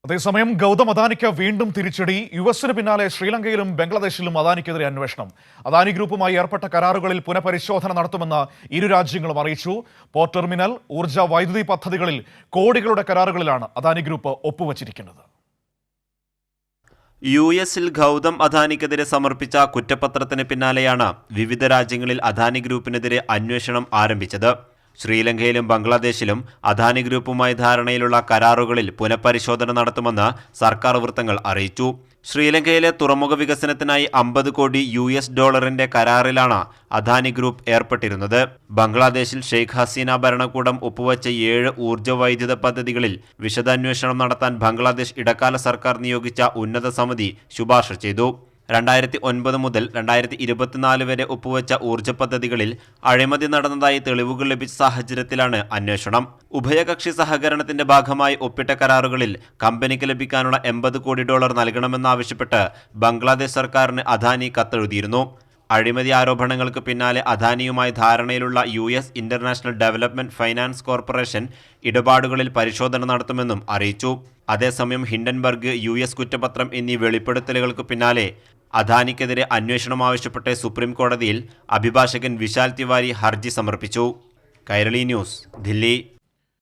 അതേസമയം ഗൗതം അദാനിക്ക് വീണ്ടും തിരിച്ചടി. യുഎസിന് പിന്നാലെ ശ്രീലങ്കയിലും ബംഗ്ലാദേശിലും അദാനിക്കെതിരെ അന്വേഷണം. അദാനി ഗ്രൂപ്പുമായി ഏർപ്പെട്ട കരാറുകളിൽ പുനഃപരിശോധന നടത്തുമെന്ന് ഇരു രാജ്യങ്ങളും അറിയിച്ചു. പോർട്ട് ടെർമിനൽ, ഊർജ്ജ വൈദ്യുതി പദ്ധതികളിൽ കോടികളുടെ കരാറുകളിലാണ് അദാനി ഗ്രൂപ്പ് ഒപ്പുവച്ചിരിക്കുന്നത്. യുഎസിൽ ഗൗതം അദാനിക്കെതിരെ സമർപ്പിച്ച കുറ്റപത്രത്തിന് പിന്നാലെയാണ് വിവിധ രാജ്യങ്ങളിൽ അദാനി ഗ്രൂപ്പിനെതിരെ അന്വേഷണം ആരംഭിച്ചത്. ശ്രീലങ്കയിലും ബംഗ്ലാദേശിലും അദാനി ഗ്രൂപ്പുമായി ധാരണയിലുള്ള കരാറുകളിൽ പുനഃപരിശോധന നടത്തുമെന്ന് സർക്കാർ വൃത്തങ്ങൾ അറിയിച്ചു. ശ്രീലങ്കയിലെ തുറമുഖ വികസനത്തിനായി 50 കോടി US$ കരാറിലാണ് അദാനി ഗ്രൂപ്പ് ഏർപ്പെട്ടിരുന്നത്. ബംഗ്ലാദേശിൽ ഷെയ്ഖ് ഹസീന ഭരണകൂടം ഒപ്പുവച്ച 7 ഊർജ്ജ വൈദ്യുത പദ്ധതികളിൽ വിശദാന്വേഷണം നടത്താൻ ബംഗ്ലാദേശ് ഇടക്കാല സർക്കാർ നിയോഗിച്ച ഉന്നത സമിതി ശുപാർശ ചെയ്തു. 2009 മുതൽ 2024 വരെ ഒപ്പുവെച്ച ഊർജ്ജ പദ്ധതികളിൽ അഴിമതി നടന്നതായി തെളിവുകൾ ലഭിച്ച സാഹചര്യത്തിലാണ് അന്വേഷണം. ഉഭയകക്ഷി സഹകരണത്തിന്റെ ഭാഗമായി ഒപ്പിട്ട കരാറുകളിൽ കമ്പനിക്ക് ലഭിക്കാനുള്ള $80 കോടി നൽകണമെന്നാവശ്യപ്പെട്ട് ബംഗ്ലാദേശ് സർക്കാരിന് അദാനി കത്തെഴുതിയിരുന്നു. അഴിമതി ആരോപണങ്ങൾക്ക് പിന്നാലെ അദാനിയുമായി ധാരണയിലുള്ള US international development finance corporation ഇടപാടുകളിൽ പരിശോധന നടത്തുമെന്നും അറിയിച്ചു. അതേസമയം ഹിൻഡൻബർഗ്, US കുറ്റപത്രം എന്നീ വെളിപ്പെടുത്തലുകൾക്ക് പിന്നാലെ അദാനിക്കെതിരെ അന്വേഷണം ആവശ്യപ്പെട്ട് സുപ്രീം കോടതിയിൽ അഭിഭാഷകൻ വിശാൽ തിവാരി ഹർജി സമർപ്പിച്ചു. കൈരളി ന്യൂസ്, ദില്ലി.